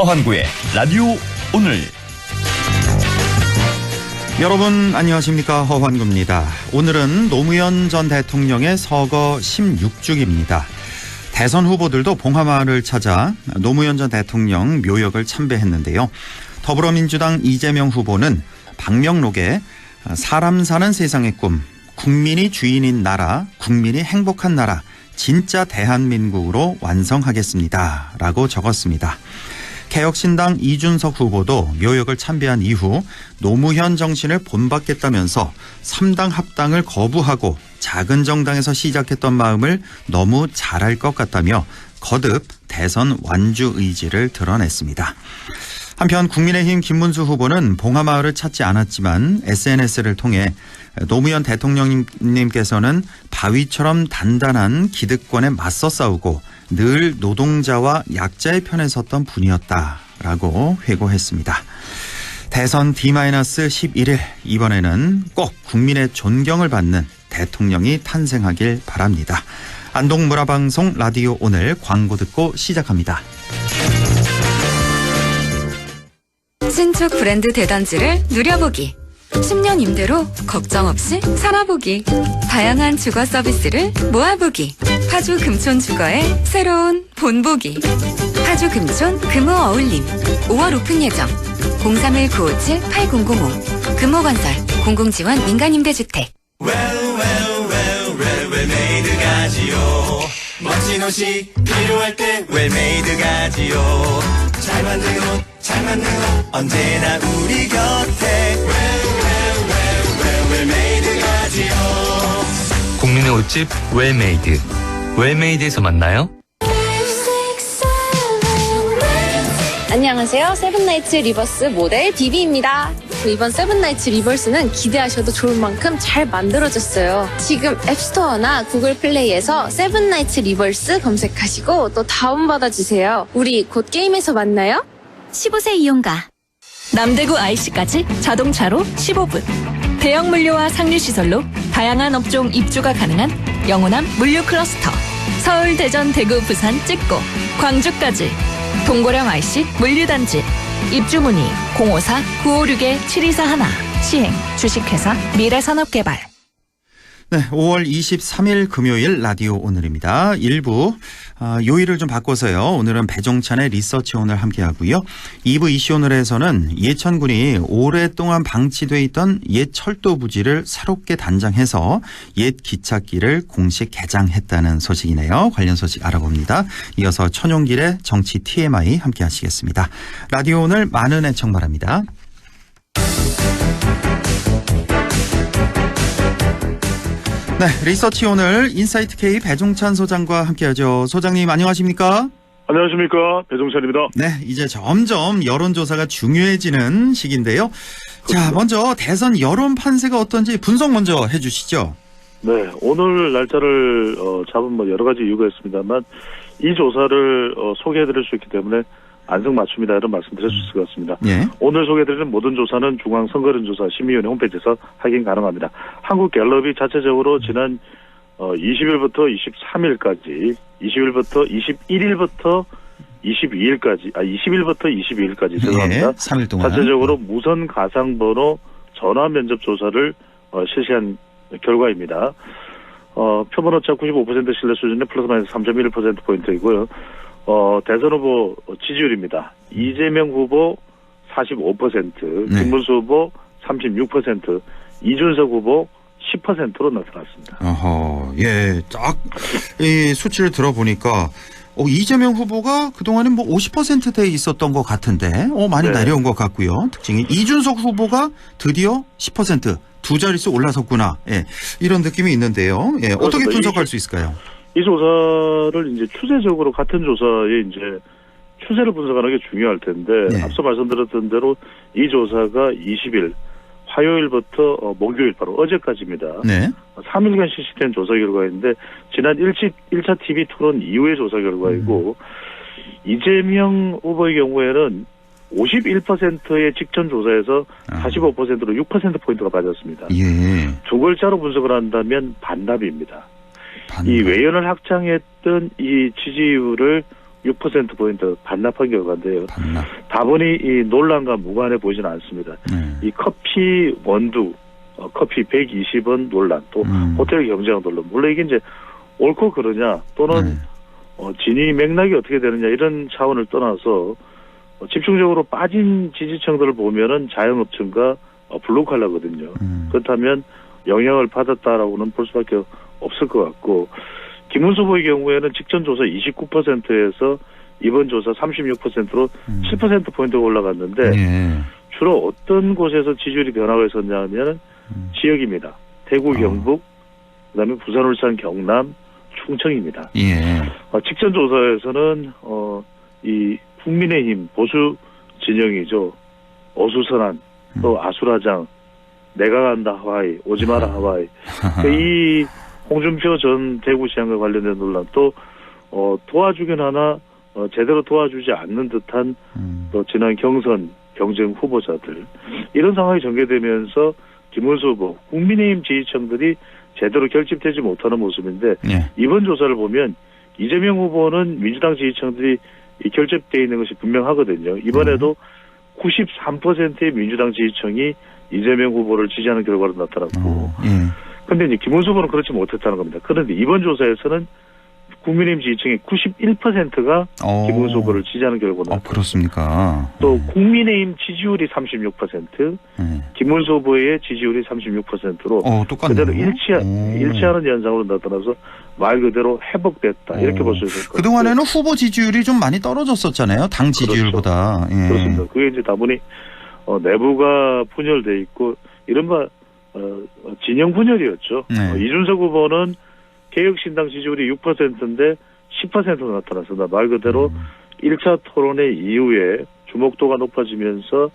허환구의 라디오 오늘. 여러분 안녕하십니까, 허환구입니다. 오늘은 노무현 전 대통령의 서거 16주기입니다. 대선 후보들도 봉하마을을 찾아 노무현 전 대통령 묘역을 참배했는데요. 더불어민주당 이재명 후보는 방명록에 사람 사는 세상의 꿈, 국민이 주인인 나라, 국민이 행복한 나라, 진짜 대한민국으로 완성하겠습니다 라고 적었습니다. 개혁신당 이준석 후보도 묘역을 참배한 이후 노무현 정신을 본받겠다면서 3당 합당을 거부하고 작은 정당에서 시작했던 마음을 너무 잘할 것 같다며 거듭 대선 완주 의지를 드러냈습니다. 한편 국민의힘 김문수 후보는 봉하마을을 찾지 않았지만 SNS를 통해 노무현 대통령님께서는 바위처럼 단단한 기득권에 맞서 싸우고 늘 노동자와 약자의 편에 섰던 분이었다라고 회고했습니다. 대선 D-11일, 이번에는 꼭 국민의 존경을 받는 대통령이 탄생하길 바랍니다. 안동문화방송 라디오 오늘 광고 듣고 시작합니다. 신축 브랜드 대단지를 누려보기. 10년 임대로 걱정 없이 살아보기. 다양한 주거 서비스를 모아보기. 파주 금촌 주거의 새로운 본보기. 파주 금촌 금호 어울림. 5월 오픈 예정. 031-957-8005. 금호건설 공공지원 민간임대주택. 웰메이드 가지요. 멋진 옷이 필요할 때 웰메이드 가지요. 잘 만든 옷, 잘 만든 옷, 언제나 우리 곁에 웰메이드 가지요. 국민의 옷집 웰메이드. 웰메이드에서 만나요. 안녕하세요. 세븐나이츠 리버스 모델 비비입니다. 이번 세븐나이츠 리버스는 기대하셔도 좋을 만큼 잘 만들어졌어요. 지금 앱스토어나 구글 플레이에서 세븐나이츠 리버스 검색하시고 또 다운받아주세요. 우리 곧 게임에서 만나요. 15세 이용가. 남대구 IC까지 자동차로 15분. 대형 물류와 상류 시설로 다양한 업종 입주가 가능한 영호남 물류 클러스터. 서울, 대전, 대구, 부산, 찍고 광주까지. 동고령 IC 물류단지. 입주 문의 054-956-7241. 시행 주식회사 미래산업개발. 네, 5월 23일 금요일 라디오 오늘입니다. 1부 요일을 좀 바꿔서요. 오늘은 배종찬의 리서치 오늘 함께하고요. 2부 이슈 오늘에서는 예천군이 오랫동안 방치돼 있던 옛 철도 부지를 새롭게 단장해서 옛 기찻길을 공식 개장했다는 소식이네요. 관련 소식 알아봅니다. 이어서 천용길의 정치 TMI 함께하시겠습니다. 라디오 오늘 많은 애청 바랍니다. 네, 리서치 오늘 인사이트 K 배종찬 소장과 함께하죠. 소장님 안녕하십니까? 안녕하십니까, 배종찬입니다. 네, 이제 점점 여론조사가 중요해지는 시기인데요. 그렇습니다. 자, 먼저 대선 여론 판세가 어떤지 분석 먼저 해주시죠. 네, 오늘 날짜를 잡은 여러 가지 이유가 있습니다만 이 조사를 소개해드릴 수 있기 때문에 안성맞춤이다 이런 말씀드릴 수 있을 것 같습니다. 예. 오늘 소개해드리는 모든 조사는 중앙선거론조사 심의위원회 홈페이지에서 확인 가능합니다. 한국갤럽이 자체적으로 지난 20일부터 23일까지, 20일부터 21일부터 22일까지, 20일부터 22일까지 죄송합니다. 예, 3일 동안. 자체적으로 무선 가상번호 전화 면접 조사를 실시한 결과입니다. 표본 오차 95% 신뢰 수준의 플러스 마이너스 3.1%포인트이고요. 대선 후보 지지율입니다. 이재명 후보 45%, 네. 김문수 후보 36%, 이준석 후보 10%로 나타났습니다. 어허, 예, 딱 이 수치를 들어보니까 이재명 후보가 그동안은 50%대에 있었던 것 같은데 많이 네. 내려온 것 같고요. 특징이 이준석 후보가 드디어 10% 두 자릿수 올라섰구나. 예, 이런 느낌이 있는데요. 예, 어떻게 분석할 수 있을까요? 이 조사를 이제 추세적으로 같은 조사의 이제 추세를 분석하는 게 중요할 텐데 네. 앞서 말씀드렸던 대로 이 조사가 20일 화요일부터 목요일 바로 어제까지입니다. 네. 3일간 실시된 조사 결과인데 지난 1차 TV 토론 이후의 조사 결과이고 이재명 후보의 경우에는 51%의 직전 조사에서 45%로 6%포인트가 빠졌습니다. 예. 두 글자로 분석을 한다면 반납입니다. 이 외연을 확장했던 이 지지율을 6%포인트 반납한 결과인데요. 반납. 다분히 이 논란과 무관해 보이지는 않습니다. 이 커피 원두, 커피 120원 논란, 또 호텔 경쟁 논란. 물론 이게 이제 옳고 그러냐 또는 진위 맥락이 어떻게 되느냐 이런 차원을 떠나서 집중적으로 빠진 지지층들을 보면은 자영업층과 블루칼라거든요. 그렇다면 영향을 받았다라고는 볼 수밖에 없을 것 같고, 김문수 후보의 경우에는 직전 조사 29%에서 이번 조사 36%로 7%포인트가 올라갔는데 주로 어떤 곳에서 지지율이 변화가 있었냐 하면 지역입니다. 대구, 경북, 그다음에 부산, 울산, 경남, 충청입니다. 직전 조사에서는 이 국민의힘 보수 진영이죠. 어수선한 또 아수라장, 내가 간다 하와이, 오지 마라 하와이. 이 홍준표 전 대구시장과 관련된 논란, 또 도와주긴 하나 제대로 도와주지 않는 듯한 또 지난 경선 경쟁 후보자들, 이런 상황이 전개되면서 김문수 후보, 국민의힘 지지층들이 제대로 결집되지 못하는 모습인데 이번 조사를 보면 이재명 후보는 민주당 지지층들이 결집되어 있는 것이 분명하거든요. 이번에도 93%의 민주당 지지층이 이재명 후보를 지지하는 결과로 나타났고, 그런데 이제 김문수 후보는 그렇지 못했다는 겁니다. 그런데 이번 조사에서는 국민의힘 지지층의 91%가 김문수 후보를 지지하는 결과로 나타났습니다. 그렇습니까? 또 국민의힘 지지율이 36%, 김문수 후보의 지지율이 36%로 똑같네요. 그대로 일치하는 현상으로 나타나서 말 그대로 회복됐다, 이렇게 볼 수 있을 것 같아요. 그동안에는 후보 지지율이 좀 많이 떨어졌었잖아요. 당 지지율보다. 그렇죠. 그렇습니다. 그게 이제 다분히 내부가 분열돼 있고 이른바 진영 분열이었죠. 이준석 후보는 개혁신당 지지율이 6%인데 10%로 나타났습니다. 말 그대로 1차 토론회 이후에 주목도가 높아지면서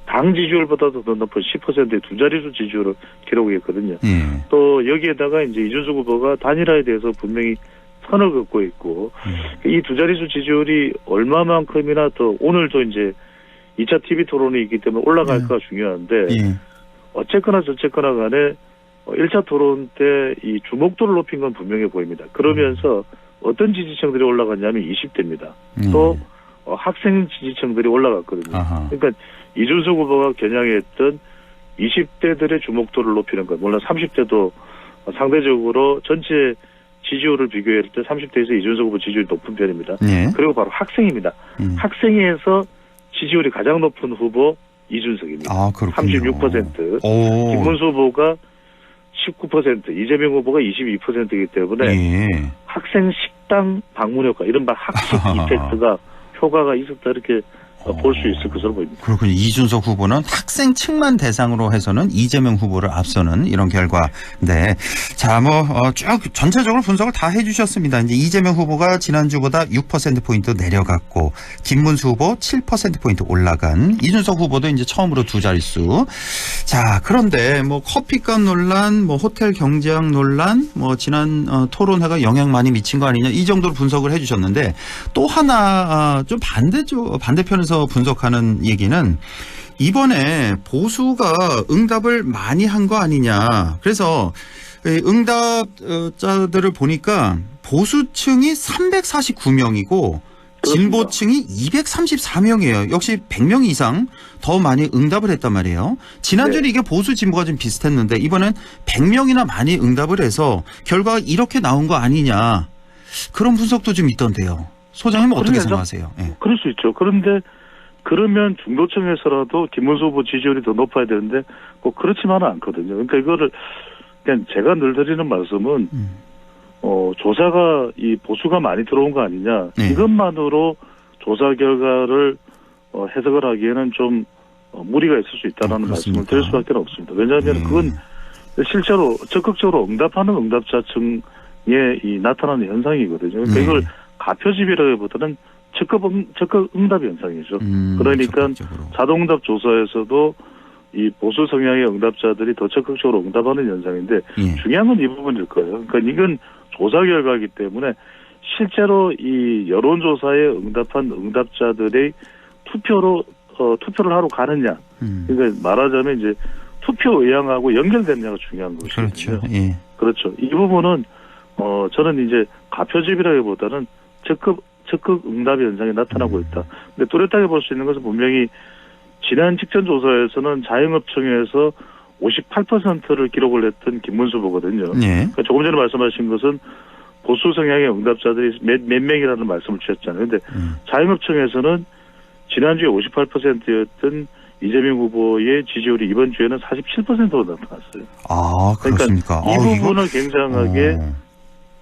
당 지지율보다도 더 높은 10%의 두 자릿수 지지율을 기록했거든요. 또 여기에다가 이제 이준석 후보가 단일화에 대해서 분명히 선을 긋고 있고, 이 두 자릿수 지지율이 얼마만큼이나 또 오늘도 이제 2차 TV 토론이 있기 때문에 올라갈까 중요한데, 어쨌거나 저쨌거나 간에 1차 토론 때 이 주목도를 높인 건 분명해 보입니다. 그러면서 어떤 지지층들이 올라갔냐면 20대입니다. 또 학생 지지층들이 올라갔거든요. 그러니까 이준석 후보가 겨냥했던 20대들의 주목도를 높이는 것, 물론 30대도 상대적으로 전체 지지율을 비교했을 때 30대에서 이준석 후보 지지율이 높은 편입니다. 그리고 바로 학생입니다. 학생에서 지지율이 가장 높은 후보 이준석입니다. 36%. 김문수 후보가 19%, 이재명 후보가 22%이기 때문에 학생 식당 방문 효과, 이른바 학식 이펙트가 효과가 있었다, 이렇게 볼 수 있을 것으로 보입니다. 그렇군요. 이준석 후보는 학생층만 대상으로 해서는 이재명 후보를 앞서는 이런 결과. 네. 자, 쭉 전체적으로 분석을 다 해주셨습니다. 이제 이재명 후보가 지난주보다 6%포인트 내려갔고, 김문수 후보 7%포인트 올라간, 이준석 후보도 이제 처음으로 두 자릿수. 자, 그런데 커피값 논란, 호텔 경제학 논란, 지난 토론회가 영향 많이 미친 거 아니냐, 이 정도로 분석을 해주셨는데, 또 하나 좀 반대편에서 분석하는 얘기는 이번에 보수가 응답을 많이 한 거 아니냐. 그래서 응답자들을 보니까 보수층이 349명이고 진보층이 234명이에요. 역시 100명 이상 더 많이 응답을 했단 말이에요. 지난주에 이게 보수 진보가 좀 비슷했는데 이번엔 100명이나 많이 응답을 해서 결과가 이렇게 나온 거 아니냐. 그런 분석도 좀 있던데요. 소장님은 어떻게 생각하세요? 그럴 수 있죠. 그런데 그러면 중도층에서라도 김문수 후보 지지율이 더 높아야 되는데 꼭 그렇지만은 않거든요. 그러니까 이거를 그냥 제가 늘 드리는 말씀은 조사가 이 보수가 많이 들어온 거 아니냐, 이것만으로 조사 결과를 해석을 하기에는 좀 무리가 있을 수 있다는 말씀을 드릴 수밖에 없습니다. 왜냐하면 그건 실제로 적극적으로 응답하는 응답자층에 나타나는 현상이거든요. 그러니까 이걸 가표집이라기보다는 적극 응답 현상이죠. 그러니까 자동응답 조사에서도 이 보수 성향의 응답자들이 더 적극적으로 응답하는 현상인데 중요한 건 이 부분일 거예요. 그러니까 이건 조사 결과이기 때문에 실제로 이 여론조사에 응답한 응답자들의 투표를 하러 가느냐. 그러니까 말하자면 이제 투표 의향하고 연결되느냐가 중요한 것이죠. 그렇죠. 이 부분은 저는 이제 가표집이라기보다는 적극 응답 현상이 나타나고 있다. 근데 뚜렷하게 볼 수 있는 것은 분명히 지난 직전 조사에서는 자영업청에서 58%를 기록을 했던 김문수 후보거든요. 네. 그러니까 조금 전에 말씀하신 것은 보수 성향의 응답자들이 몇 명이라는 말씀을 주셨잖아요. 그런데 자영업청에서는 지난주에 58%였던 이재명 후보의 지지율이 이번 주에는 47%로 나타났어요. 아, 그렇습니까? 그러니까 이 부분을 굉장하게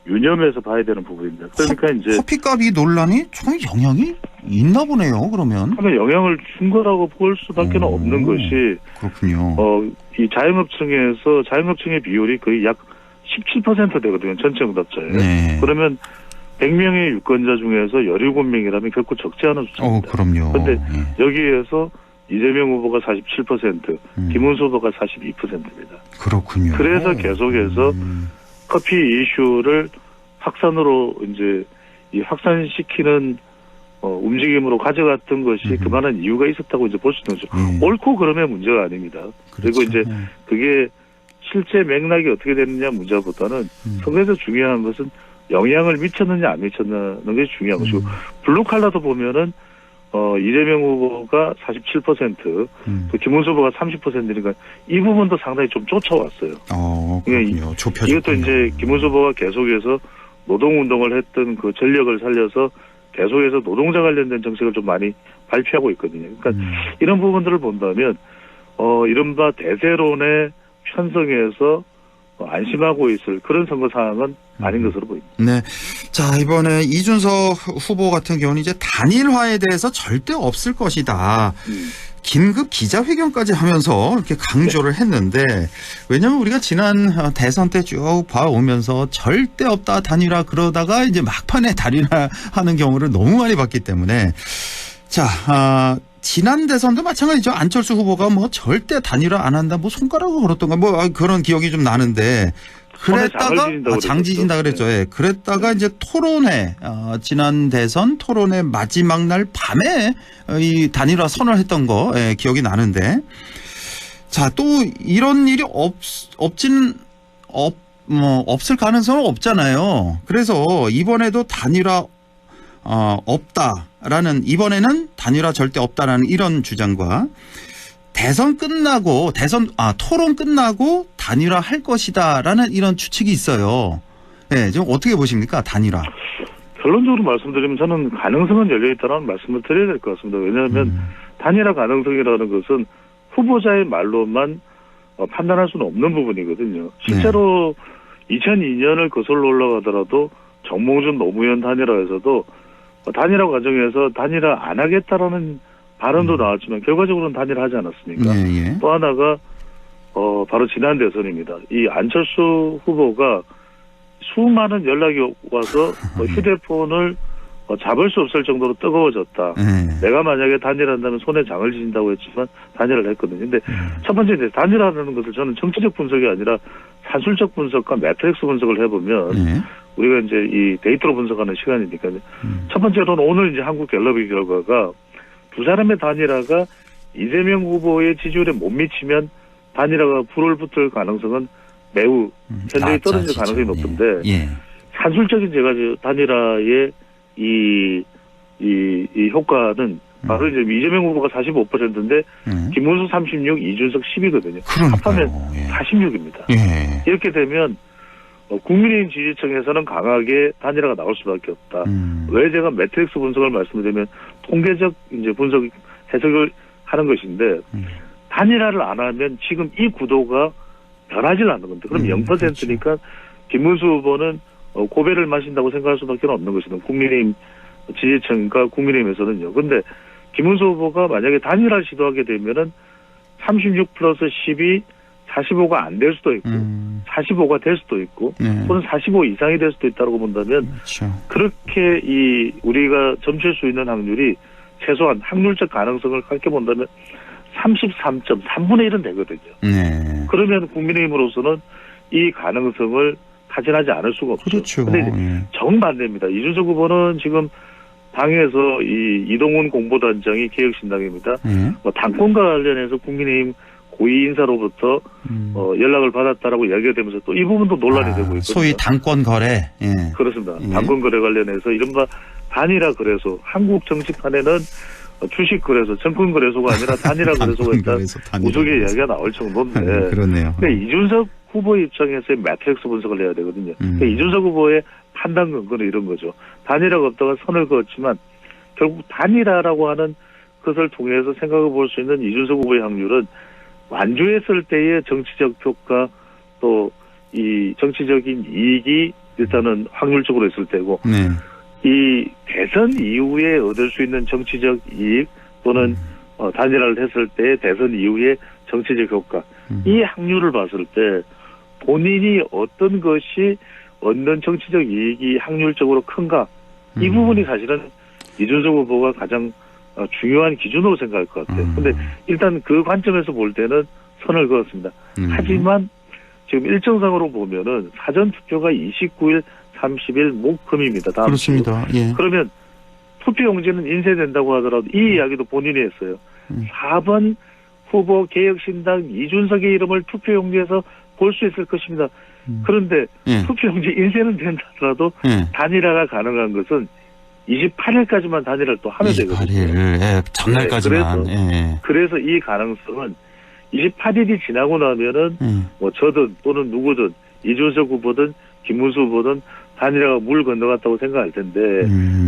유념해서 봐야 되는 부분입니다. 그러니까 이제 커피값이 논란이 참 영향이 있나 보네요. 그러면 영향을 준 거라고 볼 수밖에 없는 것이 그렇군요. 이 자영업청의 비율이 거의 약 17% 되거든요. 전체 응답자에. 네. 그러면 100명의 유권자 중에서 17명이라면 결코 적지 않은 숫자입니다. 그럼요. 그런데 여기에서 이재명 후보가 47%, 김문수 후보가 42%입니다. 그렇군요. 그래서 계속해서 커피 이슈를 확산으로 이제 이 확산시키는 움직임으로 가져갔던 것이 그만한 이유가 있었다고 이제 볼 수 있는 거죠. 옳고 그름의 문제가 아닙니다. 그리고 이제 그게 실제 맥락이 어떻게 되느냐 문제보다는 선거에서 중요한 것은 영향을 미쳤느냐 안 미쳤느냐는 게 중요한 것이고 블루칼라도 보면은 이재명 후보가 47%, 또 김문수 후보가 30%니까 이 부분도 상당히 좀 쫓아왔어요. 그렇군요. 좁혀졌군요. 이것도 이제 김문수 후보가 계속해서 노동운동을 했던 그 전력을 살려서 계속해서 노동자 관련된 정책을 좀 많이 발표하고 있거든요. 그러니까 이런 부분들을 본다면 이른바 대세론에 편성해서 안심하고 있을 그런 선거 상황은 아닌 것으로 보입니다. 네. 자, 이번에 이준석 후보 같은 경우는 이제 단일화에 대해서 절대 없을 것이다. 긴급 기자회견까지 하면서 이렇게 강조를 했는데, 왜냐하면 우리가 지난 대선 때 쭉 봐오면서 절대 없다 단일화 그러다가 이제 막판에 단일화 하는 경우를 너무 많이 봤기 때문에, 자, 지난 대선도 마찬가지죠. 안철수 후보가 뭐 절대 단일화 안 한다, 뭐 손가락을 걸었던가, 뭐 그런 기억이 좀 나는데, 그랬다가 장지진다 그랬죠. 예. 그랬다가 이제 토론회, 지난 대선 토론회 마지막 날 밤에 이 단일화 선언을 했던 거 기억이 나는데, 자, 또 이런 일이 없을 가능성은 없잖아요. 그래서 이번에도 단일화 없다라는, 이번에는 단일화 절대 없다라는 이런 주장과 토론 끝나고 단일화 할 것이다라는 이런 추측이 있어요. 네, 좀 어떻게 보십니까, 단일화? 결론적으로 말씀드리면 저는 가능성은 열려있다는 말씀을 드려야 될 것 같습니다. 왜냐하면 단일화 가능성이라는 것은 후보자의 말로만 판단할 수는 없는 부분이거든요. 실제로 2002년을 거슬러 올라가더라도 정몽준 노무현 단일화에서도 단일화 과정에서 단일화 안 하겠다라는 발언도 나왔지만 결과적으로는 단일화하지 않았습니까? 또 하나가 바로 지난 대선입니다. 이 안철수 후보가 수많은 연락이 와서 휴대폰을 잡을 수 없을 정도로 뜨거워졌다. 내가 만약에 단일화한다면 손에 장을 지진다고 했지만 단일화를 했거든요. 근데 첫 번째 이제 단일화라는 것을 저는 정치적 분석이 아니라 산술적 분석과 매트릭스 분석을 해보면 우리가 이제 이 데이터로 분석하는 시간이니까요. 첫 번째로는 오늘 이제 한국 갤럽의 결과가 두 사람의 단일화가 이재명 후보의 지지율에 못 미치면 단일화가 불을 붙을 가능성은 매우 현저히 떨어질 가능성이 높은데 산술적인 제가 단일화의 이 효과는 바로 이제 이재명 후보가 45%인데 김문수 36, 이준석 10이거든요. 합하면 46입니다. 이렇게 되면 국민의힘 지지층에서는 강하게 단일화가 나올 수밖에 없다. 왜 제가 매트릭스 분석을 말씀드리면 통계적 이제 분석 해석을 하는 것인데 단일화를 안 하면 지금 이 구도가 변하지 않는 건데 그럼 0%니까 그렇죠. 김문수 후보는 고배를 마신다고 생각할 수밖에 없는 것이다. 국민의힘 지지층과 국민의힘에서는요. 그런데 김문수 후보가 만약에 단일화를 시도하게 되면은 36 플러스 10이 45가 안 될 수도 있고 45가 될 수도 있고 또는 45 이상이 될 수도 있다고 본다면 그렇죠. 그렇게 이 우리가 점칠 수 있는 확률이 최소한 확률적 가능성을 함께 본다면 33.3분의 1은 되거든요. 그러면 국민의힘으로서는 이 가능성을 타진하지 않을 수가 없죠. 그렇죠. 그런데 정반대입니다. 이준석 후보는 지금 당에서 이 이동훈 공보단장이 개혁신당입니다. 당권과 관련해서 국민의힘 고위 인사로부터 연락을 받았다라고 이야기가 되면서 또 이 부분도 논란이 되고 있거든요. 소위 당권 거래. 그렇습니다. 당권 거래 관련해서 이른바 단일화 거래소, 한국 정치판에는 주식 거래소, 정권 거래소가 아니라 단일화 거래소가 있다. 우스개 이야기가 나올 정도인데. 그렇네요. 근데 이준석 후보 입장에서의 매트릭스 분석을 해야 되거든요. 그러니까 이준석 후보의 판단 근거는 이런 거죠. 단일화가 없다가 선을 그었지만 결국 단일화라고 하는 것을 통해서 생각해 볼 수 있는 이준석 후보의 확률은 완주했을 때의 정치적 효과 또 이 정치적인 이익이 일단은 확률적으로 있을 때고 네. 이 대선 이후에 얻을 수 있는 정치적 이익 또는 단일화를 했을 때 대선 이후에 정치적 효과 이 확률을 봤을 때 본인이 어떤 것이 얻는 정치적 이익이 확률적으로 큰가 이 부분이 사실은 이준석 후보가 가장 중요한 기준으로 생각할 것 같아요. 근데 일단 그 관점에서 볼 때는 선을 그었습니다. 하지만 지금 일정상으로 보면은 사전 투표가 29일, 30일 목금입니다. 다음 그렇습니다. 예. 그러면 투표용지는 인쇄된다고 하더라도 이 이야기도 본인이 했어요. 4번 후보 개혁신당 이준석의 이름을 투표용지에서 볼 수 있을 것입니다. 그런데 투표용지 인쇄는 된다 하더라도 단일화가 가능한 것은 28일까지만 단일화를 또 하면 되거든요. 28일, 예, 전날까지만. 그래서 이 가능성은 28일이 지나고 나면은 뭐 저든 또는 누구든 이준석 후보든 김문수 후보든 단일화가 물 건너갔다고 생각할 텐데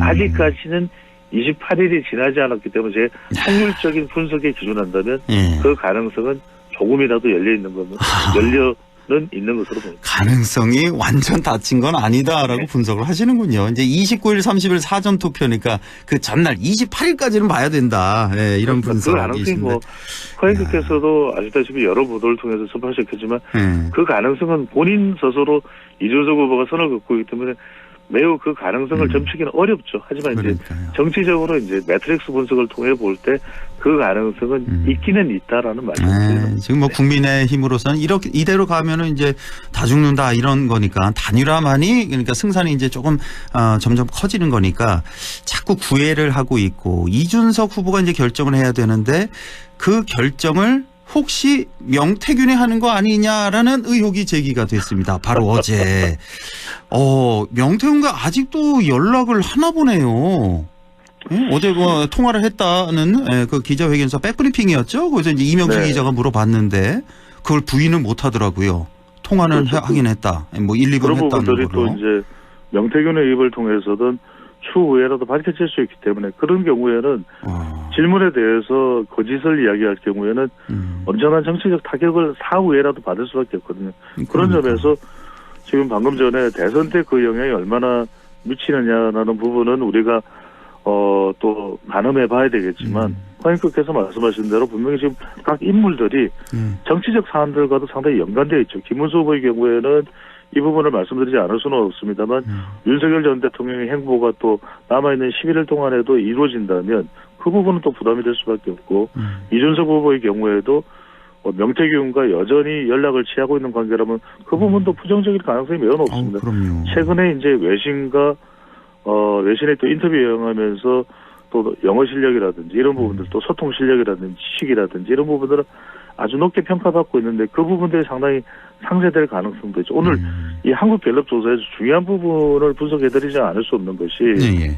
아직까지는 28일이 지나지 않았기 때문에 제 확률적인 분석에 기준한다면 그 가능성은 조금이라도 열려있는 거면 열려는 있는 것으로 보입니다. 가능성이 완전 닫힌 건 아니다라고 분석을 하시는군요. 이제 29일, 30일 사전 투표니까 그 전날 28일까지는 봐야 된다. 네, 이런 분석이 그 가능성이 뭐 허영님께서도 아시다시피 여러 보도를 통해서 접하셨겠지만 그 가능성은 본인 스스로 이준석 후보가 선을 긋고 있기 때문에 매우 그 가능성을 점치기는 어렵죠. 하지만 그러니까요. 이제 정치적으로 이제 매트릭스 분석을 통해 볼 때 그 가능성은 있기는 있다라는 말씀입니다. 지금 뭐 국민의힘으로서는 이렇게 이대로 가면은 이제 다 죽는다 이런 거니까 단일화만이 그러니까 승산이 이제 조금 점점 커지는 거니까 자꾸 구애를 하고 있고 이준석 후보가 이제 결정을 해야 되는데 그 결정을 혹시 명태균이 하는 거 아니냐라는 의혹이 제기가 됐습니다. 바로 어제. 명태균과 아직도 연락을 하나 보네요. 어제 뭐 통화를 했다는 그 기자회견에서 백브리핑이었죠. 그래서 이제 이명식 기자가 물어봤는데 그걸 부인을 못 하더라고요. 통화는 그렇죠. 하긴 했다. 뭐 1, 2분 그런 했다는 부분들이 걸로. 또 이제 명태균의 입을 통해서든 추후에라도 밝혀질 수 있기 때문에 그런 경우에는 질문에 대해서 거짓을 이야기할 경우에는 엄청난 정치적 타격을 사후에라도 받을 수밖에 없거든요. 그런 점에서 지금 방금 전에 대선 때 그 영향이 얼마나 미치느냐라는 부분은 우리가 또 가늠해 봐야 되겠지만 화인국께서 말씀하신 대로 분명히 지금 각 인물들이 정치적 사안들과도 상당히 연관되어 있죠. 김문수 후보의 경우에는 이 부분을 말씀드리지 않을 수는 없습니다만 윤석열 전 대통령의 행보가 또 남아있는 11일 동안에도 이루어진다면 그 부분은 또 부담이 될 수밖에 없고 이준석 후보의 경우에도 명태균과 여전히 연락을 취하고 있는 관계라면 그 부분도 부정적일 가능성이 매우 높습니다. 최근에 이제 외신에 또 인터뷰 여행하면서 또 영어 실력이라든지 이런 부분들 또 소통 실력이라든지 지식이라든지 이런 부분들은 아주 높게 평가받고 있는데 그 부분들이 상당히 상쇄될 가능성도 있죠. 오늘 이 한국갤럽조사에서 중요한 부분을 분석해드리지 않을 수 없는 것이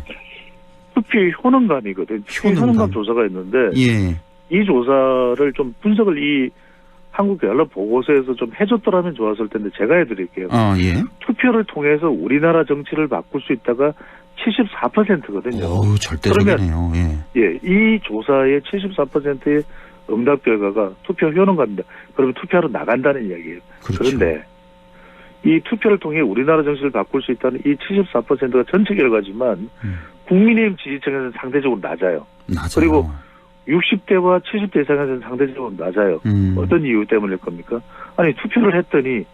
투표 효능감이거든요. 효능감 조사가 있는데 이 조사를 좀 분석을 이 한국갤럽 보고서에서 좀 해줬더라면 좋았을 텐데 제가 해드릴게요. 투표를 통해서 우리나라 정치를 바꿀 수 있다가 74%거든요. 절대적이네요. 이 조사의 74%의 응답 결과가 투표 효능감입니다. 그러면 투표하러 나간다는 이야기예요. 그런데 이 투표를 통해 우리나라 정치를 바꿀 수 있다는 이 74%가 전체 결과지만 국민의힘 지지층에서는 상대적으로 낮아요. 그리고 60대와 70대 이상에서는 상대적으로 낮아요. 어떤 이유 때문일 겁니까? 아니 투표를 했더니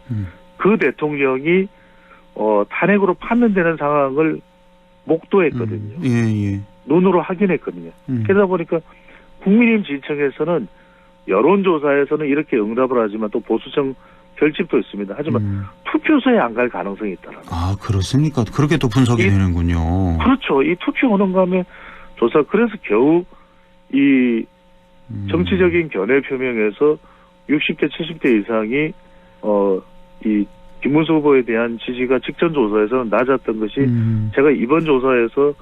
그 대통령이 탄핵으로 판명되는 상황을 목도했거든요. 눈으로 확인했거든요. 그러다 보니까 국민의힘 지지층에서는 여론조사에서는 이렇게 응답을 하지만 또 보수층 결집도 있습니다. 하지만 투표소에 안 갈 가능성이 있다는 거예요. 아, 그렇습니까? 그렇게 또 분석이 되는군요. 그렇죠. 이 투표 효능감의 조사, 그래서 겨우 이 정치적인 견해 표명에서 60대, 70대 이상이 이 김문수 후보에 대한 지지가 직전 조사에서는 낮았던 것이 제가 이번 조사에서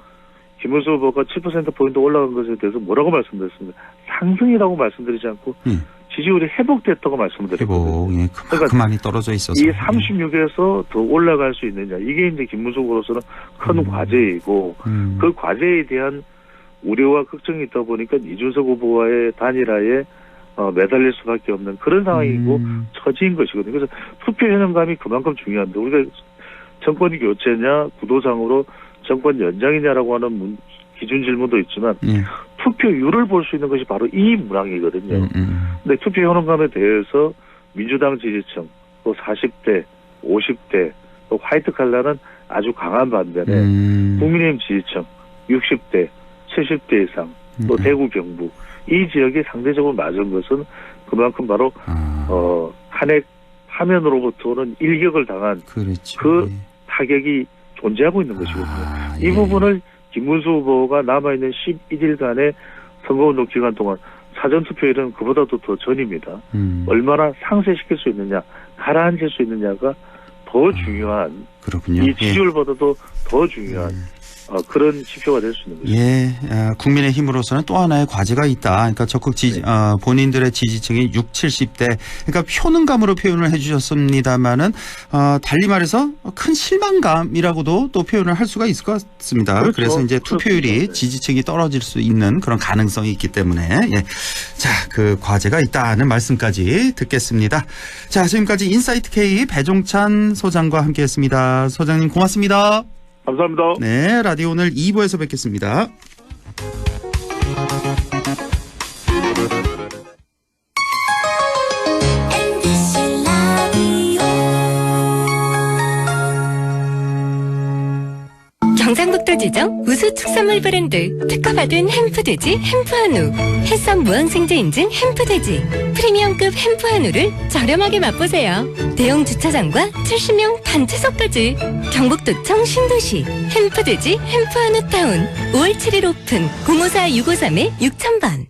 김문수 후보가 7%포인트 올라간 것에 대해서 뭐라고 말씀드렸습니다. 상승이라고 말씀드리지 않고 지지율이 회복됐다고 말씀드렸거든요. 예, 그만이 떨어져 있어서. 이 36에서 더 올라갈 수 있느냐. 이게 이제 김문수 후보로서는 큰 과제이고 그 과제에 대한 우려와 걱정이 있다 보니까 이준석 후보와의 단일화에 매달릴 수밖에 없는 그런 상황이고 처지인 것이거든요. 그래서 투표 현황감이 그만큼 중요한데 우리가 정권이 교체냐 구도상으로 정권 연장이냐라고 하는 기준 질문도 있지만 투표율을 볼 수 있는 것이 바로 이 문항이거든요. 근데 투표 현황감에 대해서 민주당 지지층, 또 40대, 50대, 또 화이트 칼라는 아주 강한 반면에 국민의힘 지지층, 60대, 70대 이상, 또 대구, 경북 이 지역이 상대적으로 낮은 것은 그만큼 바로 탄핵 파면으로부터 오는 일격을 당한 그렇죠. 그 타격이 존재하고 있는 것이거든요. 이 부분을 김문수 후보가 남아있는 11일간의 선거운동 기간 동안 사전투표율은 그보다도 더 전입니다. 얼마나 상쇄시킬 수 있느냐, 가라앉힐 수 있느냐가 더 중요한, 그렇군요. 이 지지율보다도 더 중요한 그런 지표가 될 수 있는 거죠. 예, 국민의힘으로서는 또 하나의 과제가 있다. 그러니까 적극 본인들의 지지층이 60, 70대, 그러니까 효능감으로 표현을 해주셨습니다만은 달리 말해서 큰 실망감이라고도 또 표현을 할 수가 있을 것 같습니다. 그렇죠. 그래서 이제 투표율이 지지층이 떨어질 수 있는 그런 가능성이 있기 때문에 자, 그 과제가 있다는 말씀까지 듣겠습니다. 자, 지금까지 인사이트 K 배종찬 소장과 함께했습니다. 소장님 고맙습니다. 감사합니다. 네, 라디오 오늘 2부에서 뵙겠습니다. 경상북도 지정 우수 축산물 브랜드 특허받은 햄프돼지 햄프한우, 햇선 무항생제 인증 햄프돼지, 프리미엄급 햄프한우를 저렴하게 맛보세요. 대형 주차장과 70명 단체석까지 경북도청 신도시 햄프돼지 햄프한우타운 5월 7일 오픈 054-653-6000번.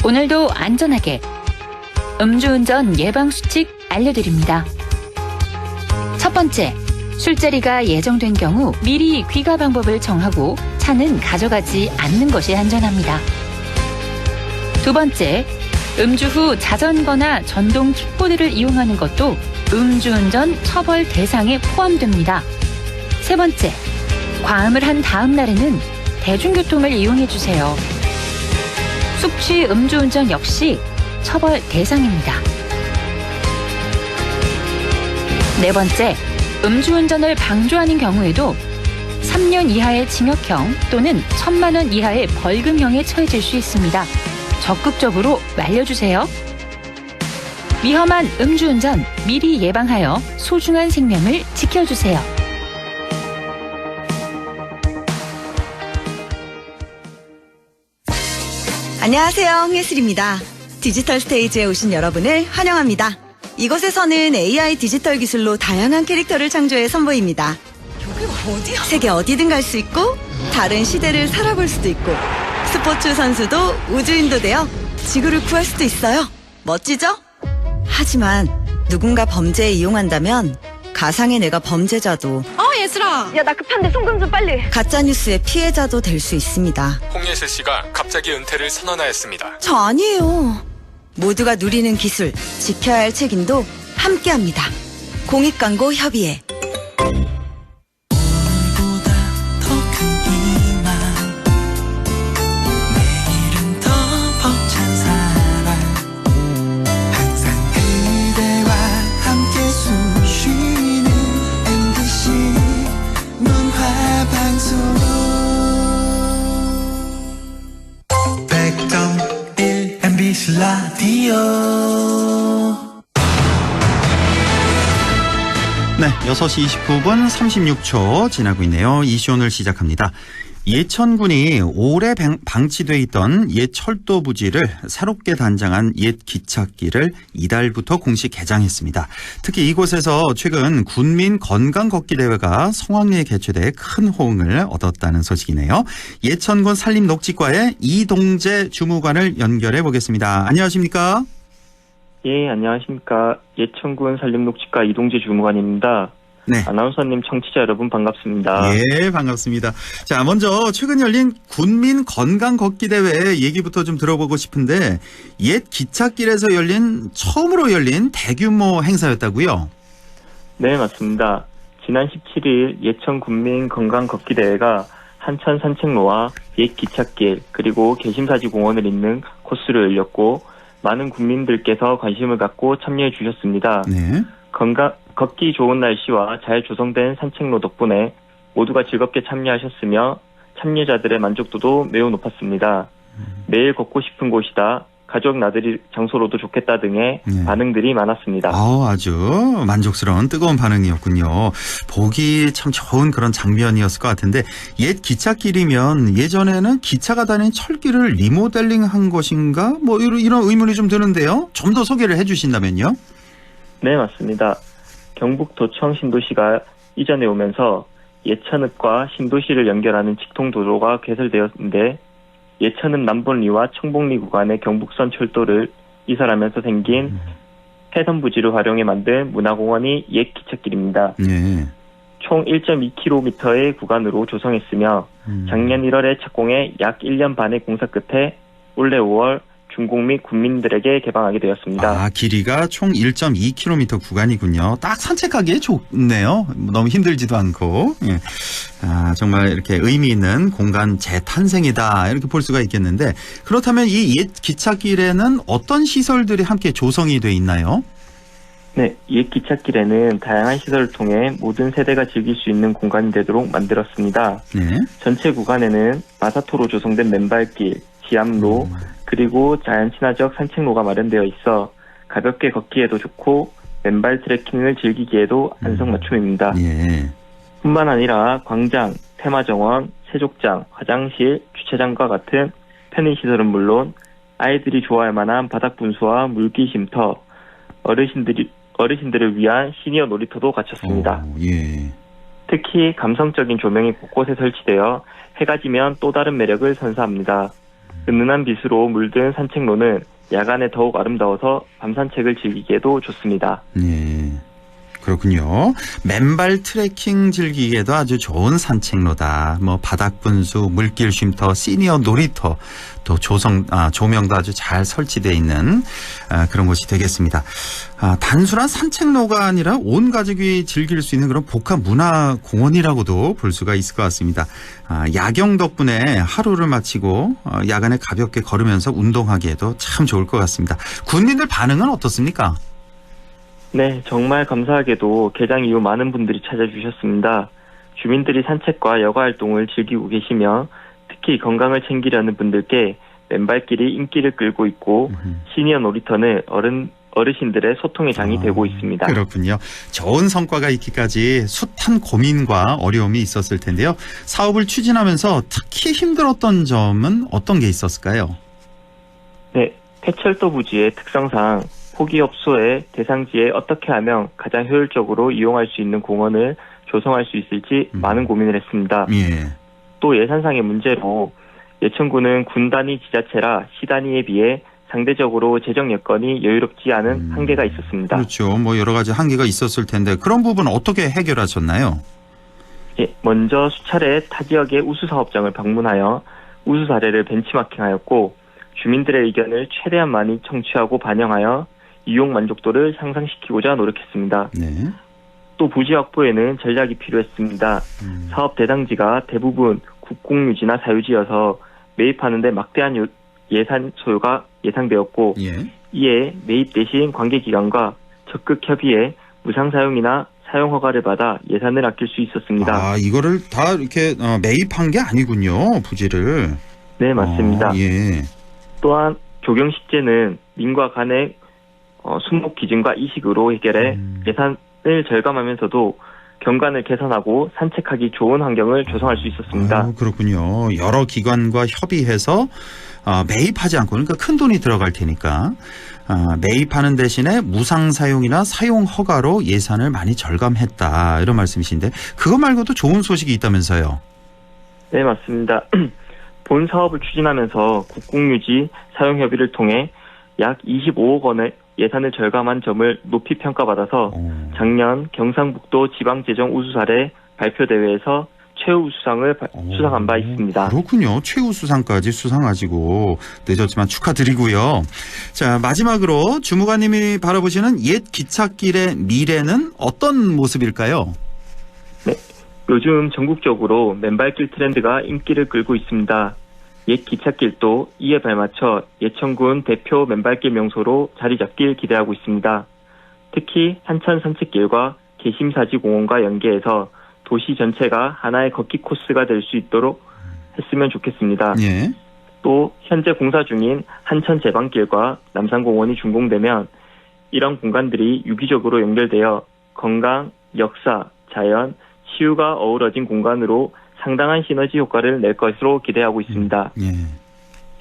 오늘도 안전하게 음주운전 예방수칙 알려드립니다. 첫 번째, 술자리가 예정된 경우 미리 귀가 방법을 정하고 차는 가져가지 않는 것이 안전합니다. 두 번째, 음주 후 자전거나 전동 킥보드를 이용하는 것도 음주운전 처벌 대상에 포함됩니다. 세 번째, 과음을 한 다음 날에는 대중교통을 이용해 주세요. 숙취 음주운전 역시 처벌 대상입니다. 네 번째, 음주운전을 방조하는 경우에도 3년 이하의 징역형 또는 1,000만 원 이하의 벌금형에 처해질 수 있습니다. 적극적으로 말려주세요. 위험한 음주운전 미리 예방하여 소중한 생명을 지켜주세요. 안녕하세요, 홍예슬입니다. 디지털 스테이지에 오신 여러분을 환영합니다. 이곳에서는 AI 디지털 기술로 다양한 캐릭터를 창조해 선보입니다. 여기가 어디야? 세계 어디든 갈 수 있고 다른 시대를 살아볼 수도 있고 스포츠 선수도 우주인도 되어 지구를 구할 수도 있어요. 멋지죠? 하지만 누군가 범죄에 이용한다면 가상의 내가 범죄자도 예슬아. 야, 나 급한데 송금 좀 빨리. 가짜뉴스의 피해자도 될 수 있습니다. 홍예슬 씨가 갑자기 은퇴를 선언하였습니다. 저 아니에요. 모두가 누리는 기술, 지켜야 할 책임도 함께합니다. 공익광고협의회. 라디오. 네, 6시 29분 36초 지나고 있네요. 이슈 오늘 시작합니다. 예천군이 오래 방치돼 있던 옛 철도 부지를 새롭게 단장한 옛 기찻길을 이달부터 공식 개장했습니다. 특히 이곳에서 최근 군민 건강 걷기 대회가 성황리에 개최돼 큰 호응을 얻었다는 소식이네요. 예천군 산림녹지과의 이동재 주무관을 연결해 보겠습니다. 안녕하십니까? 예, 안녕하십니까. 예천군 산림녹지과 이동재 주무관입니다. 네. 아나운서님, 청취자 여러분 반갑습니다. 예, 반갑습니다. 자, 먼저 최근 열린 군민 건강 걷기 대회 얘기부터 좀 들어보고 싶은데 옛 기찻길에서 처음으로 열린 대규모 행사였다고요? 네, 맞습니다. 지난 17일 예천 군민 건강 걷기 대회가 한천 산책로와 옛 기찻길 그리고 개심사지 공원을 잇는 코스를 열렸고 많은 국민들께서 관심을 갖고 참여해 주셨습니다. 네. 걷기 좋은 날씨와 잘 조성된 산책로 덕분에 모두가 즐겁게 참여하셨으며 참여자들의 만족도도 매우 높았습니다. 매일 걷고 싶은 곳이다. 가족 나들이 장소로도 좋겠다 등의 반응들이 많았습니다. 아주 만족스러운 뜨거운 반응이었군요. 보기 참 좋은 그런 장면이었을 것 같은데 옛 기찻길이면 예전에는 기차가 다닌 철길을 리모델링한 것인가? 뭐 이런 의문이 좀 드는데요. 좀 더 소개를 해 주신다면요. 네, 맞습니다. 경북도청 신도시가 이전에 오면서 예천읍과 신도시를 연결하는 직통도로가 개설되었는데 예천읍 남본리와 청봉리 구간의 경북선 철도를 이설하면서 생긴 해선 부지를 활용해 만든 문화공원이 옛 기찻길입니다. 네. 총 1.2km의 구간으로 조성했으며 작년 1월에 착공해 약 1년 반의 공사 끝에 올해 5월 중공 및 국민들에게 개방하게 되었습니다. 길이가 총 1.2km 구간이군요. 딱 산책하기에 좋네요. 너무 힘들지도 않고. 예. 정말 이렇게 의미 있는 공간 재탄생이다 이렇게 볼 수가 있겠는데 그렇다면 이 옛 기찻길에는 어떤 시설들이 함께 조성이 돼 있나요? 네, 옛 기찻길에는 다양한 시설을 통해 모든 세대가 즐길 수 있는 공간이 되도록 만들었습니다. 네. 전체 구간에는 마사토로 조성된 맨발길, 지압로, 그리고 자연 친화적 산책로가 마련되어 있어 가볍게 걷기에도 좋고 맨발 트레킹을 즐기기에도 안성맞춤입니다. 예. 뿐만 아니라 광장, 테마정원, 세족장, 화장실, 주차장과 같은 편의시설은 물론 아이들이 좋아할 만한 바닥 분수와 물기 쉼터, 어르신들을 위한 시니어 놀이터도 갖췄습니다. 예. 특히 감성적인 조명이 곳곳에 설치되어 해가 지면 또 다른 매력을 선사합니다. 은은한 빛으로 물든 산책로는 야간에 더욱 아름다워서 밤 산책을 즐기기에도 좋습니다. 네. 그렇군요. 맨발 트레킹 즐기기에도 아주 좋은 산책로다. 바닥 분수, 물길 쉼터, 시니어 놀이터, 또 조명도 아주 잘 설치되어 있는 그런 곳이 되겠습니다. 단순한 산책로가 아니라 온 가족이 즐길 수 있는 그런 복합 문화 공원이라고도 볼 수가 있을 것 같습니다. 야경 덕분에 하루를 마치고 야간에 가볍게 걸으면서 운동하기에도 참 좋을 것 같습니다. 군민들 반응은 어떻습니까? 네, 정말 감사하게도 개장 이후 많은 분들이 찾아주셨습니다. 주민들이 산책과 여가 활동을 즐기고 계시며 특히 건강을 챙기려는 분들께 맨발길이 인기를 끌고 있고 시니어 놀이터는 어르신들의 소통의 장이 되고 있습니다. 그렇군요. 좋은 성과가 있기까지 숱한 고민과 어려움이 있었을 텐데요. 사업을 추진하면서 특히 힘들었던 점은 어떤 게 있었을까요? 네, 폐철도 부지의 특성상 포기업소의 대상지에 어떻게 하면 가장 효율적으로 이용할 수 있는 공원을 조성할 수 있을지 많은 고민을 했습니다. 예. 또 예산상의 문제로 예천구는 군 단위 지자체라 시 단위에 비해 상대적으로 재정 여건이 여유롭지 않은 한계가 있었습니다. 그렇죠. 여러 가지 한계가 있었을 텐데 그런 부분은 어떻게 해결하셨나요? 예, 먼저 수차례 타 지역의 우수 사업장을 방문하여 우수 사례를 벤치마킹하였고 주민들의 의견을 최대한 많이 청취하고 반영하여 이용 만족도를 향상시키고자 노력했습니다. 네. 또 부지 확보에는 전략이 필요했습니다. 사업 대상지가 대부분 국공유지나 사유지여서 매입하는 데 막대한 예산 소요가 예상되었고 이에 매입 대신 관계기관과 적극 협의해 무상 사용이나 사용 허가를 받아 예산을 아낄 수 있었습니다. 이거를 다 이렇게 매입한 게 아니군요, 부지를. 네, 맞습니다. 예. 또한 조경식재는 민과 간의 수목 기준과 이식으로 해결해 예산을 절감하면서도 경관을 개선하고 산책하기 좋은 환경을 조성할 수 있었습니다. 그렇군요. 여러 기관과 협의해서 매입하지 않고 그러니까 큰 돈이 들어갈 테니까 매입하는 대신에 무상 사용이나 사용 허가로 예산을 많이 절감했다 이런 말씀이신데 그거 말고도 좋은 소식이 있다면서요? 네, 맞습니다. 본 사업을 추진하면서 국공유지 사용협의를 통해 약 25억 원의 예산을 절감한 점을 높이 평가받아서 작년 경상북도 지방재정 우수사례 발표대회에서 최우수상을 수상한 바 있습니다. 그렇군요. 최우수상까지 수상하시고 늦었지만 축하드리고요. 자, 마지막으로 주무관님이 바라보시는 옛 기찻길의 미래는 어떤 모습일까요? 네, 요즘 전국적으로 맨발길 트렌드가 인기를 끌고 있습니다. 옛 기찻길도 이에 발맞춰 예천군 대표 맨발길 명소로 자리 잡길 기대하고 있습니다. 특히 한천 산책길과 개심사지공원과 연계해서 도시 전체가 하나의 걷기 코스가 될 수 있도록 했으면 좋겠습니다. 예. 또 현재 공사 중인 한천 제방길과 남산공원이 준공되면 이런 공간들이 유기적으로 연결되어 건강, 역사, 자연, 치유가 어우러진 공간으로 상당한 시너지 효과를 낼 것으로 기대하고 있습니다. 예.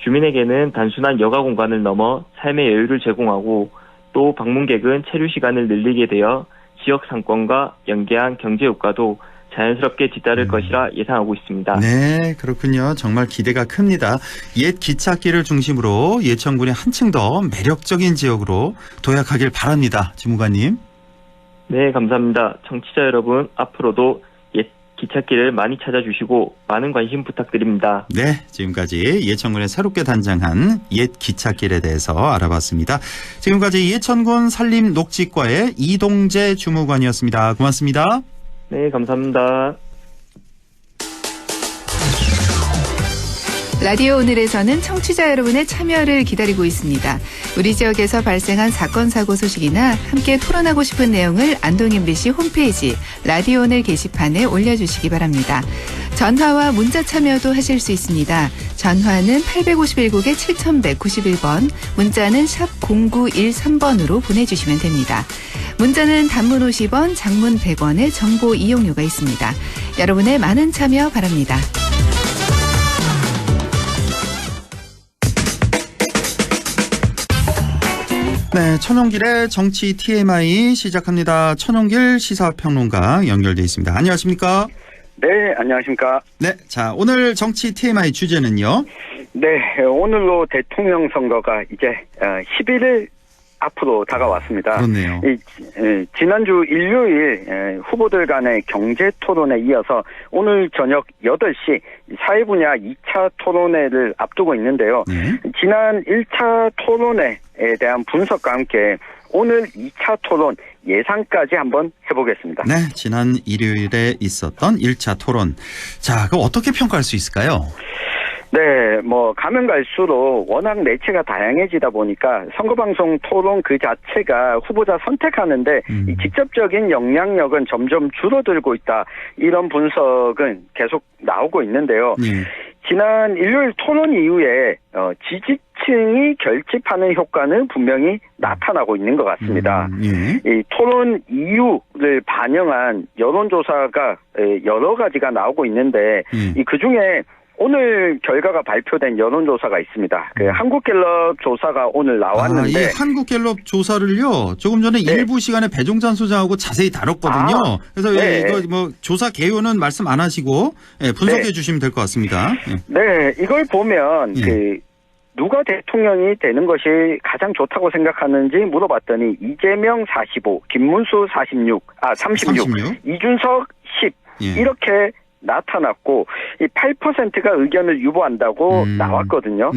주민에게는 단순한 여가 공간을 넘어 삶의 여유를 제공하고 또 방문객은 체류 시간을 늘리게 되어 지역 상권과 연계한 경제 효과도 자연스럽게 뒤따를 것이라 예상하고 있습니다. 네, 그렇군요. 정말 기대가 큽니다. 옛 기찻길을 중심으로 예천군이 한층 더 매력적인 지역으로 도약하길 바랍니다. 주무관님. 네, 감사합니다. 청취자 여러분, 앞으로도 옛 기찻길을 많이 찾아주시고 많은 관심 부탁드립니다. 네, 지금까지 예천군에 새롭게 단장한 옛 기찻길에 대해서 알아봤습니다. 지금까지 예천군 산림녹지과의 이동재 주무관이었습니다. 고맙습니다. 네, 감사합니다. 라디오 오늘에서는 청취자 여러분의 참여를 기다리고 있습니다. 우리 지역에서 발생한 사건 사고 소식이나 함께 토론하고 싶은 내용을 안동 MBC 홈페이지 라디오 오늘 게시판에 올려주시기 바랍니다. 전화와 문자 참여도 하실 수 있습니다. 전화는 851국에 7191번, 문자는 샵 0913번으로 보내주시면 됩니다. 문자는 단문 50원, 장문 100원의 정보 이용료가 있습니다. 여러분의 많은 참여 바랍니다. 네, 천용길의 정치 TMI 시작합니다. 천용길 시사평론가 연결돼 있습니다. 안녕하십니까? 네, 안녕하십니까? 네, 자, 오늘 정치 TMI 주제는요? 네, 오늘로 대통령 선거가 이제 11일 앞으로 다가왔습니다. 그렇네요. 지난주 일요일 후보들 간의 경제 토론에 이어서 오늘 저녁 8시 사회 분야 2차 토론회를 앞두고 있는데요. 지난 1차 토론회에 대한 분석과 함께 오늘 2차 토론 예상까지 한번 해보겠습니다. 네, 지난 일요일에 있었던 1차 토론. 자, 그럼 어떻게 평가할 수 있을까요? 네, 가면 갈수록 워낙 매체가 다양해지다 보니까 선거방송 토론 그 자체가 후보자 선택하는데 이 직접적인 영향력은 점점 줄어들고 있다. 이런 분석은 계속 나오고 있는데요. 지난 일요일 토론 이후에 지지층이 결집하는 효과는 분명히 나타나고 있는 것 같습니다. 이 토론 이유를 반영한 여론조사가 여러 가지가 나오고 있는데 그중에 오늘 결과가 발표된 여론조사가 있습니다. 한국갤럽 조사가 오늘 나왔는데. 이 한국갤럽 조사를요, 조금 전에 일부 시간에 배종찬 소장하고 자세히 다뤘거든요. 그래서 이거 조사 개요는 말씀 안 하시고 분석해 주시면 될 것 같습니다. 네, 이걸 보면 누가 대통령이 되는 것이 가장 좋다고 생각하는지 물어봤더니 이재명 45, 김문수 36, 이준석 10 이렇게 나타났고 이 8%가 의견을 유보한다고 나왔거든요.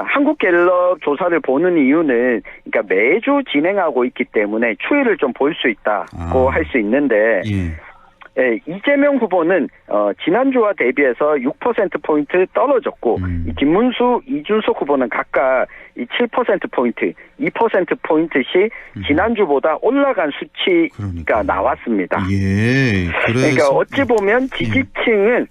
한국갤럽 조사를 보는 이유는 그러니까 매주 진행하고 있기 때문에 추이를 좀 볼 수 있다고 할 수 있는데 이재명 후보는 지난주와 대비해서 6%포인트 떨어졌고 김문수, 이준석 후보는 각각 7%포인트, 2%포인트씩 지난주보다 올라간 수치가 나왔습니다. 그러니까 어찌 보면 지지층은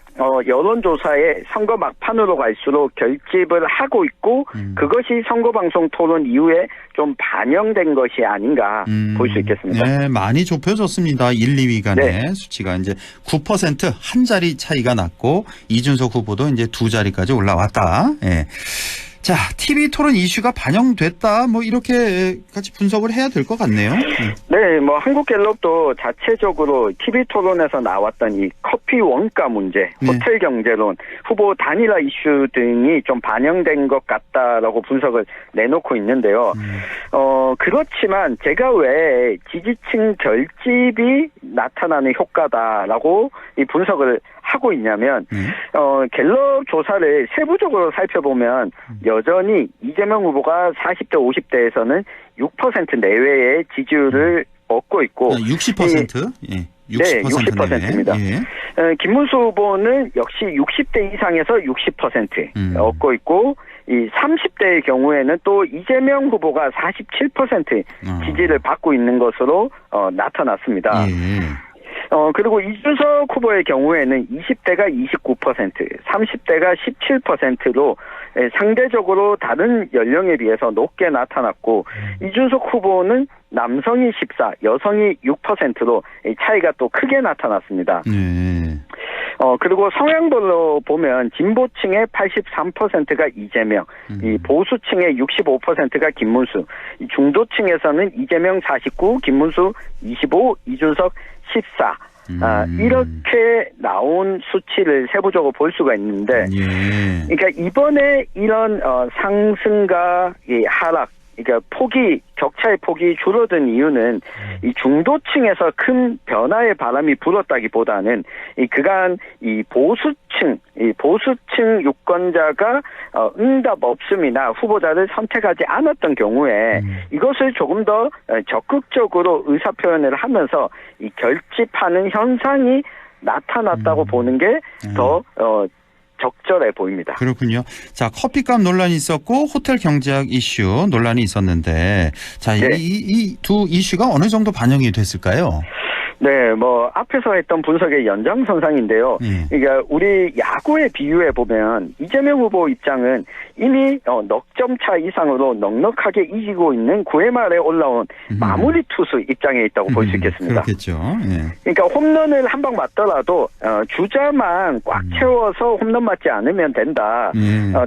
여론조사에 선거 막판으로 갈수록 결집을 하고 있고 그것이 선거방송 토론 이후에 좀 반영된 것이 아닌가 볼 수 있겠습니다. 네, 많이 좁혀졌습니다. 1, 2위 간의 수치가 이제 9% 한 자리 차이가 났고 이준석 후보도 이제 2자리까지 올라왔다. 자, TV 토론 이슈가 반영됐다. 뭐 이렇게 같이 분석을 해야 될 것 같네요. 네, 뭐 한국갤럽도 자체적으로 TV 토론에서 나왔던 이 커피 원가 문제, 호텔 경제론, 후보 단일화 이슈 등이 좀 반영된 것 같다라고 분석을 내놓고 있는데요. 그렇지만 제가 왜 지지층 결집이 나타나는 효과다라고 이 분석을 하고 있냐면 갤럽 조사를 세부적으로 살펴보면 여전히 이재명 후보가 40대 50대에서는 6% 내외의 지지율을 얻고 있고 60%? 예. 60% 네, 60%입니다. 예. 김문수 후보는 역시 60대 이상에서 60% 얻고 있고 이 30대의 경우에는 또 이재명 후보가 47% 지지를 받고 있는 것으로 나타났습니다. 그리고 이준석 후보의 경우에는 20대가 29%, 30대가 17%로 상대적으로 다른 연령에 비해서 높게 나타났고 이준석 후보는 남성이 14, 여성이 6%로 차이가 또 크게 나타났습니다. 그리고 성향별로 보면 진보층의 83%가 이재명, 이 보수층의 65%가 김문수, 이 중도층에서는 이재명 49, 김문수 25, 이준석 14. 이렇게 나온 수치를 세부적으로 볼 수가 있는데, 그러니까 이번에 이런 상승과 이 하락, 그러니까 격차의 폭이 줄어든 이유는 이 중도층에서 큰 변화의 바람이 불었다기보다는 이 그간 이 보수층 유권자가 응답 없음이나 후보자를 선택하지 않았던 경우에 이것을 조금 더 적극적으로 의사 표현을 하면서 이 결집하는 현상이 나타났다고 보는 게 더 적절해 보입니다. 그렇군요. 자, 커피값 논란이 있었고 호텔 경제학 이슈 논란이 있었는데, 자, 네. 이 두 이슈가 어느 정도 반영이 됐을까요? 네, 뭐 앞에서 했던 분석의 연장선상인데요. 그러니까 우리 야구에 비유해 보면 이재명 후보 입장은 이미 넉 점 차 이상으로 넉넉하게 이기고 있는 9회 말에 올라온 마무리 투수 입장에 있다고 볼 수 있겠습니다. 그렇겠죠. 그러니까 홈런을 한 방 맞더라도 주자만 꽉 채워서 홈런 맞지 않으면 된다.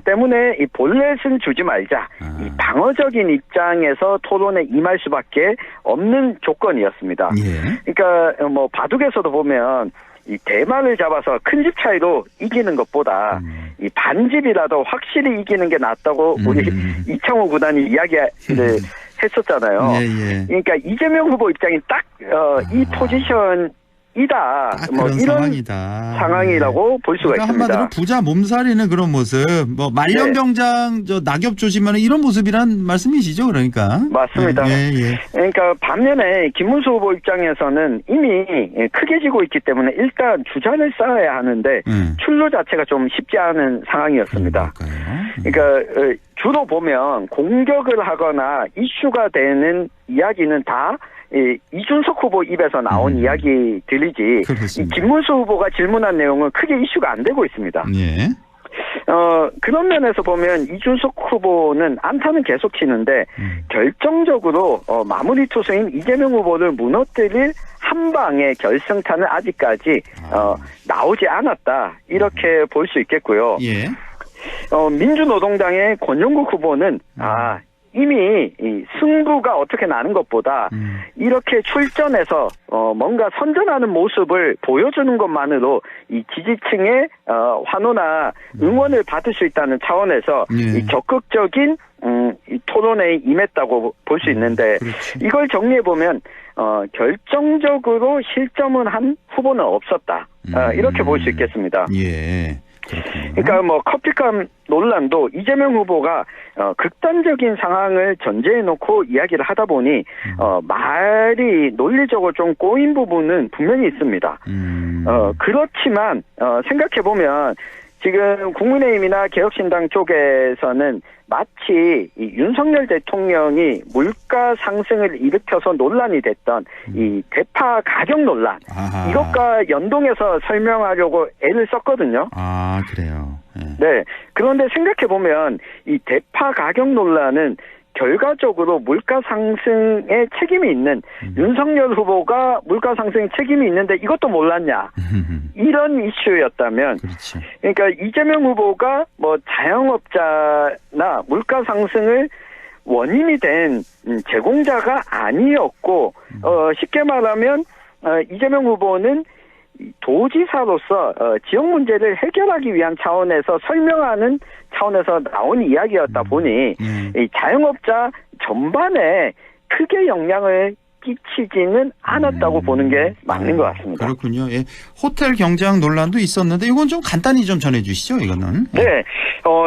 때문에 이 볼넷은 주지 말자. 이 방어적인 입장에서 토론에 임할 수밖에 없는 조건이었습니다. 그러니까 뭐 바둑에서도 보면 이 대만을 잡아서 큰 집 차이로 이기는 것보다 이 반집이라도 확실히 이기는 게 낫다고 우리 이창호 구단이 이야기를 했었잖아요. 그러니까 이재명 후보 입장이 딱 이 포지션이다. 뭐 이런 상황이라고 볼 수가 있습니다. 한마디로 부자 몸살이는 그런 모습, 뭐 말년병장 낙엽 조심하는 이런 모습이란 말씀이시죠, 그러니까. 맞습니다. 그러니까 반면에 김문수 후보 입장에서는 이미 크게 지고 있기 때문에 일단 주자를 쌓아야 하는데 출루 자체가 좀 쉽지 않은 상황이었습니다. 그러니까 주로 보면 공격을 하거나 이슈가 되는 이야기는 다 이준석 후보 입에서 나온 이야기들이지 이 김문수 후보가 질문한 내용은 크게 이슈가 안 되고 있습니다. 그런 면에서 보면 이준석 후보는 안타는 계속 치는데 결정적으로 마무리 투수인 이재명 후보를 무너뜨릴 한 방의 결승타는 아직까지 나오지 않았다. 이렇게 볼 수 있겠고요. 민주노동당의 권영국 후보는 이미 이 승부가 어떻게 나는 것보다 이렇게 출전해서 뭔가 선전하는 모습을 보여주는 것만으로 이 지지층의 환호나 응원을 받을 수 있다는 차원에서 이 적극적인 이 토론에 임했다고 볼 수 있는데 이걸 정리해 보면 결정적으로 실점은 한 후보는 없었다. 이렇게 볼 수 있겠습니다. 그러니까 뭐 커피값 논란도 이재명 후보가 극단적인 상황을 전제해 놓고 이야기를 하다 보니 말이 논리적으로 좀 꼬인 부분은 분명히 있습니다. 그렇지만 생각해 보면 지금 국민의힘이나 개혁신당 쪽에서는 마치 이 윤석열 대통령이 물가 상승을 일으켜서 논란이 됐던 이 대파 가격 논란 이것과 연동해서 설명하려고 애를 썼거든요. 그래요. 네. 그런데 생각해 보면 이 대파 가격 논란은 결과적으로 물가 상승에 책임이 있는 윤석열 후보가 물가 상승에 책임이 있는데 이것도 몰랐냐. 이런 이슈였다면 그렇지. 그러니까 이재명 후보가 뭐 자영업자나 물가 상승을 원인이 된 제공자가 아니었고 쉽게 말하면 이재명 후보는 도지사로서 지역 문제를 해결하기 위한 차원에서 설명하는 차원에서 나온 이야기였다 보니 이 자영업자 전반에 크게 영향을 끼치지는 않았다고 보는 게 맞는 것 같습니다. 그렇군요. 예. 호텔 경제학 논란도 있었는데 이건 좀 간단히 좀 전해주시죠. 이거는. 네.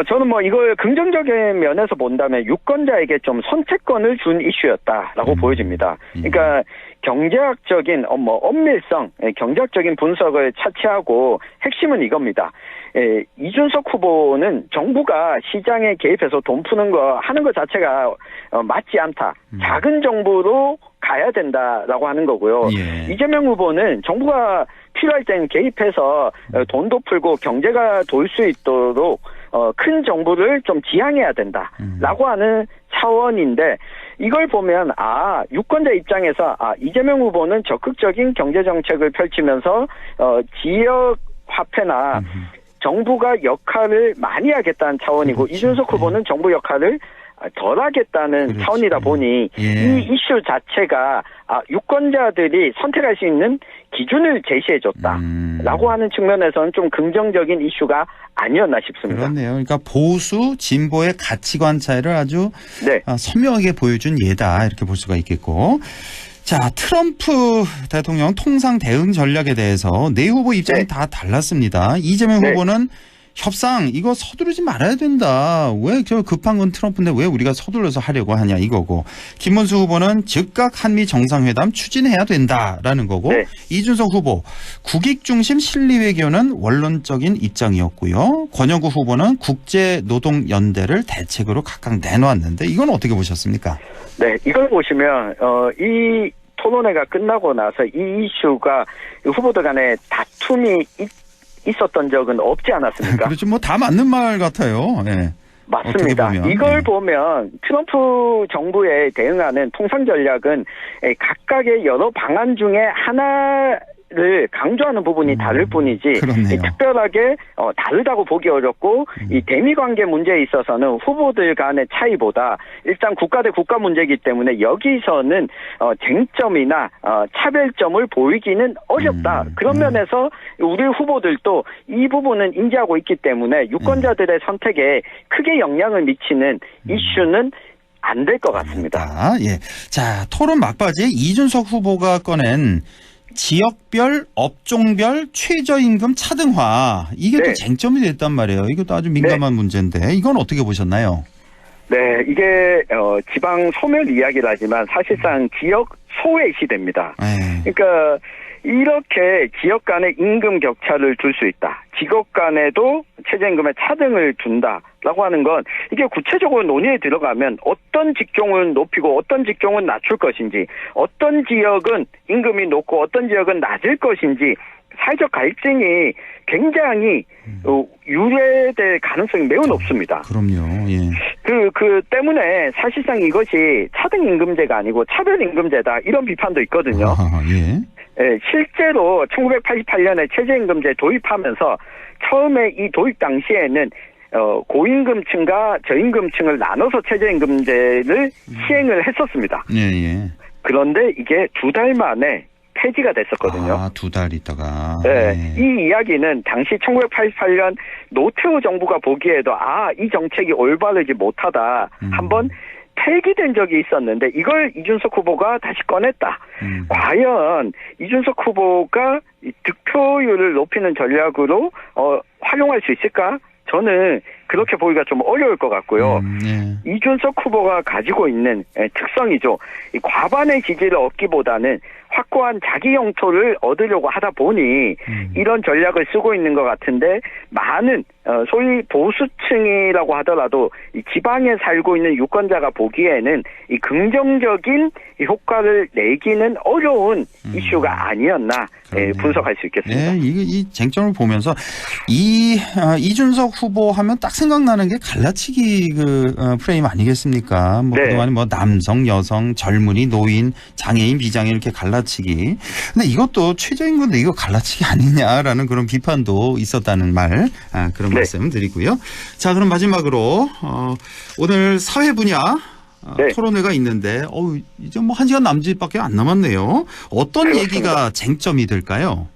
저는 뭐 이걸 긍정적인 면에서 본다면 유권자에게 좀 선택권을 준 이슈였다라고 보여집니다. 그러니까 경제학적인 엄밀성, 경제학적인 분석을 차치하고 핵심은 이겁니다. 이준석 후보는 정부가 시장에 개입해서 돈 푸는 거 하는 것 자체가 맞지 않다. 작은 정부로 가야 된다라고 하는 거고요. 예. 이재명 후보는 정부가 필요할 때는 개입해서 돈도 풀고 경제가 돌 수 있도록 큰 정부를 좀 지향해야 된다라고 하는 차원인데 이걸 보면 유권자 입장에서 이재명 후보는 적극적인 경제 정책을 펼치면서 지역 화폐나 정부가 역할을 많이 하겠다는 차원이고 그렇지. 이준석 후보는 정부 역할을 덜 하겠다는 그렇지. 차원이다 보니 예. 이 이슈 자체가 유권자들이 선택할 수 있는 기준을 제시해줬다라고 하는 측면에서는 좀 긍정적인 이슈가 아니었나 싶습니다. 그렇네요. 그러니까 보수, 진보의 가치관 차이를 아주 네. 선명하게 보여준 예다 이렇게 볼 수가 있겠고. 자, 트럼프 대통령 통상 대응 전략에 대해서 네 후보 입장이 네. 다 달랐습니다. 이재명 네. 후보는 협상 이거 서두르지 말아야 된다. 왜 저 급한 건 트럼프인데 왜 우리가 서둘러서 하려고 하냐 이거고. 김문수 후보는 즉각 한미 정상회담 추진해야 된다라는 거고. 네. 이준석 후보 국익 중심 실리 외교는 원론적인 입장이었고요. 권영구 후보는 국제노동연대를 대책으로 각각 내놓았는데 이건 어떻게 보셨습니까? 네, 이걸 보시면 이 토론회가 끝나고 나서 이 이슈가 후보들 간에 다툼이 있었던 적은 없지 않았습니까? 그렇죠. 뭐 다 맞는 말 같아요. 네. 맞습니다. 이걸 보면 트럼프 정부에 대응하는 통상 전략은 각각의 여러 방안 중에 하나를 강조하는 부분이 다를 뿐이지 특별하게 다르다고 보기 어렵고 이 대미 관계 문제에 있어서는 후보들 간의 차이보다 일단 국가 대 국가 문제이기 때문에 여기서는 쟁점이나 차별점을 보이기는 어렵다. 그런 면에서 우리 후보들도 이 부분은 인지하고 있기 때문에 유권자들의 선택에 크게 영향을 미치는 이슈는 안 될 것 같습니다. 예. 자, 토론 막바지에 이준석 후보가 꺼낸 지역별, 업종별 최저임금 차등화 이게 네. 또 쟁점이 됐단 말이에요. 이것도 아주 민감한 네. 문제인데 이건 어떻게 보셨나요? 네, 이게 지방 소멸 이야기라지만 사실상 지역 소외 시대입니다. 그러니까 이렇게 지역 간의 임금 격차를 둘 수 있다. 직업 간에도 최저임금의 차등을 둔다라고 하는 건 이게 구체적으로 논의에 들어가면 어떤 직종은 높이고 어떤 직종은 낮출 것인지 어떤 지역은 임금이 높고 어떤 지역은 낮을 것인지 사회적 갈등이 굉장히 유래될 가능성이 매우 높습니다. 그럼요. 예. 그 때문에 사실상 이것이 차등 임금제가 아니고 차별 임금제다 이런 비판도 있거든요. 예. 예, 실제로 1988년에 최저임금제 도입하면서 처음에 이 도입 당시에는 고임금층과 저임금층을 나눠서 최저임금제를 시행을 했었습니다. 예. 그런데 이게 2달 만에 폐지가 됐었거든요. 2달 있다가. 네. 이 이야기는 당시 1988년 노태우 정부가 보기에도 이 정책이 올바르지 못하다. 한번 폐기된 적이 있었는데 이걸 이준석 후보가 다시 꺼냈다. 과연 이준석 후보가 득표율을 높이는 전략으로 활용할 수 있을까? 저는 그렇게 보기가 좀 어려울 것 같고요. 이준석 후보가 가지고 있는 특성이죠. 이 과반의 지지를 얻기보다는 확고한 자기 영토를 얻으려고 하다 보니 이런 전략을 쓰고 있는 것 같은데 많은 소위 보수층이라고 하더라도 이 지방에 살고 있는 유권자가 보기에는 이 긍정적인 효과를 내기는 어려운 이슈가 아니었나 분석할 수 있겠습니다. 네, 이 쟁점을 보면서 이준석 후보 하면 딱 생각나는 게 갈라치기 프레임 아니겠습니까? 뭐 그동안 뭐 남성, 여성, 젊은이, 노인, 장애인, 비장애인 이렇게 갈라치기. 근데 이것도 최저인 건데 이거 갈라치기 아니냐라는 그런 비판도 있었다는 그런 말씀을 드리고요. 자, 그럼 마지막으로 오늘 사회 분야 토론회가 있는데 이제 뭐 1시간 남짓밖에 안 남았네요. 어떤 그렇습니다. 얘기가 쟁점이 될까요?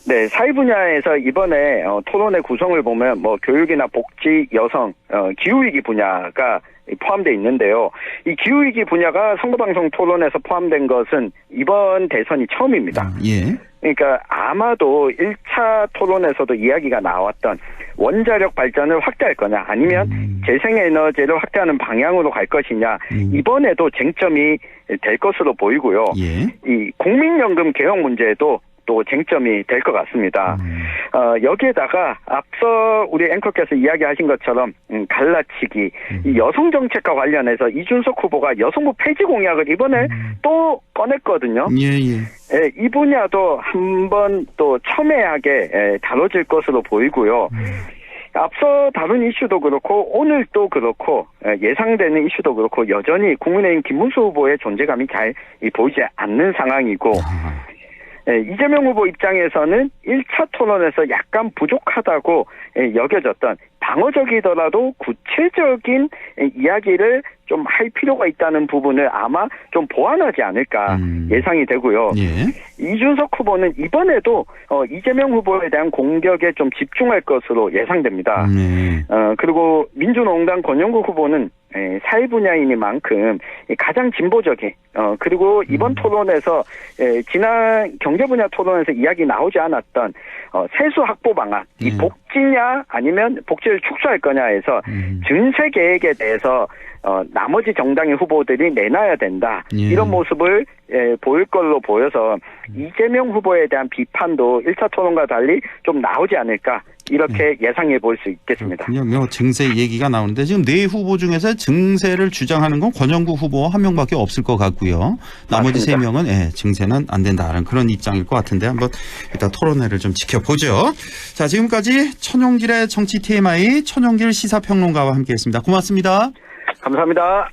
네, 사회 분야에서 이번에 토론회 구성을 보면 뭐 교육이나 복지, 여성, 기후위기 분야가 포함되어 있는데요. 이 기후위기 분야가 선거방송 토론에서 포함된 것은 이번 대선이 처음입니다. 예. 그러니까 아마도 1차 토론에서도 이야기가 나왔던 원자력 발전을 확대할 거냐 아니면 재생에너지를 확대하는 방향으로 갈 것이냐 이번에도 쟁점이 될 것으로 보이고요. 이 국민연금 개혁 문제도 또 쟁점이 될 것 같습니다. 여기에다가 앞서 우리 앵커께서 이야기하신 것처럼 갈라치기, 이 여성 정책과 관련해서 이준석 후보가 여성부 폐지 공약을 이번에 또 꺼냈거든요. 이 분야도 한번 또 첨예하게 다뤄질 것으로 보이고요. 앞서 다룬 이슈도 그렇고 오늘 또 그렇고 예상되는 이슈도 그렇고 여전히 국민의힘 김문수 후보의 존재감이 잘 보이지 않는 상황이고 이재명 후보 입장에서는 1차 토론에서 약간 부족하다고 여겨졌던 방어적이더라도 구체적인 이야기를 좀 할 필요가 있다는 부분을 아마 좀 보완하지 않을까 예상이 되고요. 이준석 후보는 이번에도 이재명 후보에 대한 공격에 좀 집중할 것으로 예상됩니다. 그리고 민주노동당 권영국 후보는 사회 분야이니만큼 가장 진보적인 그리고 이번 토론에서 지난 경제 분야 토론에서 이야기 나오지 않았던 세수 확보 방안, 이 복지냐 아니면 복지를 축소할 거냐에서 증세 계획에 대해서 나머지 정당의 후보들이 내놔야 된다. 이런 모습을 보일 걸로 보여서 이재명 후보에 대한 비판도 1차 토론과 달리 좀 나오지 않을까 이렇게 예상해 볼 수 있겠습니다. 그냥 증세 얘기가 나오는데 지금 4후보 중에서 증세를 주장하는 건 권영국 후보 한 명밖에 없을 것 같고요. 나머지 맞습니다. 3명은 증세는 안 된다는 그런 입장일 것 같은데 한번 일단 토론회를 좀 지켜보죠. 자, 지금까지 천용길의 정치 TMI 천용길 시사평론가와 함께했습니다. 고맙습니다. 감사합니다.